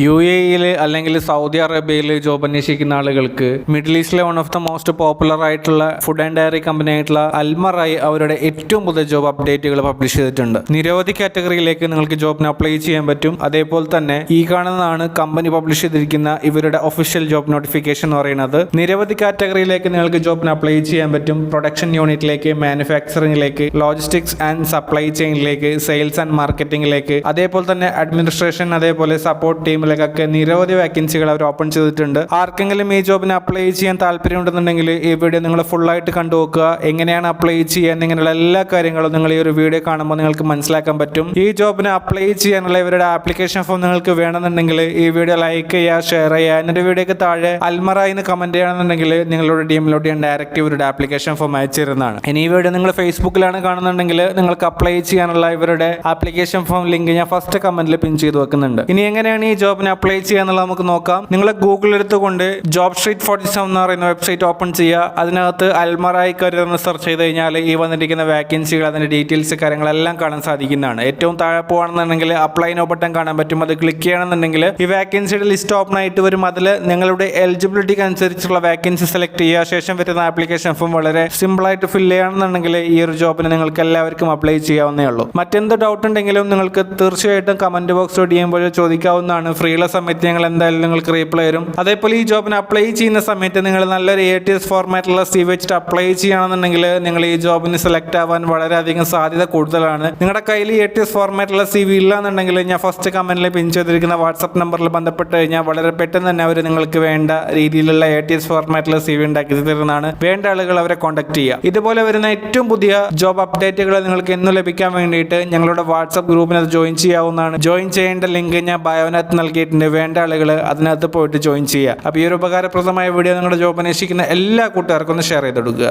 UAE അല്ലെങ്കിൽ Saudi അറേബ്യയിൽ job അന്വേഷിക്കുന്ന ആളുകൾക്ക് മിഡിൽ ഈസ്റ്റിലെ one of the most popular ആയിട്ടുള്ള ഫുഡ് ആൻഡ് ഡയറി കമ്പനി ആയിട്ടുള്ള അൽമറായി അവരുടെ ഏറ്റവും പുതിയ ജോബ് അപ്ഡേറ്റുകൾ പബ്ലിഷ് ചെയ്തിട്ടുണ്ട്. നിരവധി കാറ്റഗറിയിലേക്ക് നിങ്ങൾക്ക് ജോബിന് അപ്ലൈ ചെയ്യാൻ പറ്റും. അതേപോലെ തന്നെ ഈ കാണുന്നതാണ് കമ്പനി പബ്ലിഷ് ചെയ്തിരിക്കുന്ന ഇവരുടെ ഒഫീഷ്യൽ ജോബ് നോട്ടിഫിക്കേഷൻ എന്ന് പറയുന്നത്. നിരവധി കാറ്റഗറിയിലേക്ക് നിങ്ങൾക്ക് ജോബിന് അപ്ലൈ ചെയ്യാൻ പറ്റും. പ്രൊഡക്ഷൻ യൂണിറ്റിലേക്ക്, മാനുഫാക്ചറിംഗിലേക്ക്, ലോജിസ്റ്റിക്സ് ആൻഡ് സപ്ലൈ ചെയിനിലേക്ക്, സെയിൽസ് ആൻഡ് മാർക്കറ്റിംഗിലേക്ക്, അതേപോലെ തന്നെ അഡ്മിനിസ്ട്രേഷൻ, അതേപോലെ സപ്പോർട്ട് ടീമിലേക്കൊക്കെ നിരവധി വാക്കൻസികൾ അവർ ഓപ്പൺ ചെയ്തിട്ടുണ്ട്. ആർക്കെങ്കിലും ഈ ജോബിന് അപ്ലൈ ചെയ്യാൻ താല്പര്യമുണ്ടെന്നുണ്ടെങ്കിൽ ഈ വീഡിയോ നിങ്ങൾ ഫുള്ളായിട്ട് കണ്ടുനോക്കുക. എങ്ങനെയാണ് അപ്ലൈ ചെയ്യുക ഇങ്ങനെയുള്ള എല്ലാ കാര്യങ്ങളും നിങ്ങൾ ഈ ഒരു വീഡിയോ കാണുമ്പോൾ നിങ്ങൾക്ക് മനസ്സിലാക്കാൻ പറ്റും. ഈ ജോബിന് അപ്ലൈ ചെയ്യാനുള്ള ഇവരുടെ ആപ്ലിക്കേഷൻ ഫോം നിങ്ങൾക്ക് വേണമെന്നുണ്ടെങ്കിൽ ഈ വീഡിയോ ലൈക്ക് ചെയ്യുക, ഷെയർ ചെയ്യുക. എന്നിട്ട് വീഡിയോക്ക് താഴെ അൽമറായിന്ന് കമന്റ് ചെയ്യണമെന്നുണ്ടെങ്കിൽ നിങ്ങളുടെ ടീമിലോട്ട് ഞാൻ ഡയറക്റ്റ് ഇവരുടെ ആപ്ലിക്കേഷൻ ഫോം അയച്ചു തരുന്നതാണ്. ഇനി ഈ വീഡിയോ നിങ്ങൾ ഫേസ്ബുക്കിലാണ് കാണുന്നുണ്ടെങ്കിൽ നിങ്ങൾക്ക് അപ്ലൈ ചെയ്യാനുള്ള ഇവരുടെ ആപ്ലിക്കേഷൻ ഫോം ലിങ്ക് ഞാൻ ഫസ്റ്റ് കമന്റിൽ പിൻ ചെയ്ത് വെക്കുന്നുണ്ട്. ഇനി എങ്ങനെയാണ് ഈ ജോബിന് അപ്ലൈ ചെയ്യാന്നുള്ളത് നമുക്ക് നോക്കാം. നിങ്ങൾ ഗൂഗിൾ എടുത്തുകൊണ്ട് ജോബ് സ്ട്രീറ്റ് 47 എന്ന് പറയുന്ന വെബ്സൈറ്റ് ഓപ്പൺ ചെയ്യുക. അതിനകത്ത് അൽമറായി കരിയർ എന്ന് സെർച്ച് ചെയ്ത് കഴിഞ്ഞാൽ ഈ വന്നിരിക്കുന്ന വാക്കൻസികൾ, അതിന്റെ ഡീറ്റെയിൽസ്, കാര്യങ്ങളെല്ലാം കാണാൻ സാധിക്കുന്നതാണ്. ഏറ്റവും താഴെ പോകുകയാണെന്നുണ്ടെങ്കിൽ അപ്ലൈ നോ ബട്ടൺ കാണാൻ പറ്റും. അത് ക്ലിക്ക് ചെയ്യണമെന്നുണ്ടെങ്കിൽ ഈ വാക്കൻസിയുടെ ലിസ്റ്റ് ഓപ്പൺ ആയിട്ട് വരും. അതിൽ നിങ്ങളുടെ എലിജിബിലിറ്റിക്ക് അനുസരിച്ചുള്ള വാക്കൻസി സെലക്ട് ചെയ്യുക. ശേഷം വരുന്ന ആപ്ലിക്കേഷൻ ഫോം വളരെ സിമ്പിൾ ആയിട്ട് ഫില്ല് ചെയ്യുകയാണെന്നുണ്ടെങ്കിൽ ഈ ഒരു ജോബിന് നിങ്ങൾക്ക് എല്ലാവർക്കും അപ്ലൈ ചെയ്യാവുന്നേ ഉള്ളൂ. മറ്റെന്ത് ഡൗട്ട് ഉണ്ടെങ്കിലും നിങ്ങൾക്ക് തീർച്ചയായിട്ടും കമന്റ് ബോക്സ് ചെയ്യുമ്പോൾ ചോദിക്കാവുന്നതാണ്. ഫ്രീയുള്ള സമയത്ത് ഞങ്ങൾ എന്തായാലും നിങ്ങൾക്ക് റീപ്ലൈ തരും. അതേപോലെ ഈ ജോബിന് അപ്ലൈ ചെയ്യുന്ന സമയത്ത് നിങ്ങൾ നല്ലൊരു ATS ഫോർമാറ്റിലുള്ള CV വെച്ചിട്ട് അപ്ലൈ ചെയ്യുകയാണെന്നുണ്ടെങ്കിൽ നിങ്ങൾ ഈ ജോബിന് സെലക്ട് ആവാൻ വളരെയധികം സാധ്യത കൂടുതലാണ്. നിങ്ങളുടെ കയ്യിൽ ATS ഫോർമാറ്റിലുള്ള CV ഇല്ല എന്നുണ്ടെങ്കിൽ ഞാൻ ഫസ്റ്റ് കമന്റിൽ പിൻ ചെയ്തിരിക്കുന്ന വാട്സ്ആപ്പ് നമ്പറിൽ ബന്ധപ്പെട്ട് കഴിഞ്ഞാൽ വളരെ പെട്ടെന്ന് തന്നെ അവർ നിങ്ങൾക്ക് വേണ്ട രീതിയിലുള്ള ATS ഫോർമാറ്റിലുള്ള CV ഉണ്ടാക്കി തരുന്നതാണ്. വേണ്ട ആളുകൾ അവരെ കോൺടാക്ട് ചെയ്യുക. ഇതുപോലെ വരുന്ന ഏറ്റവും പുതിയ ജോബ് അപ്ഡേറ്റുകൾ നിങ്ങൾക്ക് എന്നും ലഭിക്കാൻ വേണ്ടിയിട്ട് ഞങ്ങളുടെ വാട്സ്ആപ്പ് ഗ്രൂപ്പിനകത്ത് ജോയിൻ ചെയ്യാവുന്നതാണ്. ജോയിൻ ചെയ്യേണ്ട ലിങ്ക് ഞാൻ ബയോനകത്ത് നൽകിയിട്ടുണ്ട്. വേണ്ട ആളുകൾ അതിനകത്ത് പോയിട്ട് ജോയിൻ ചെയ്യുക. അപ്പോൾ ഈ ഒരു ഉപകാരപ്രദമായ വീഡിയോ നിങ്ങളുടെ ജോബ് അന്വേഷിക്കുന്ന എല്ലാ കൂട്ടുകാർക്കും ഒന്ന് ഷെയർ ചെയ്ത് കൊടുക്കുക.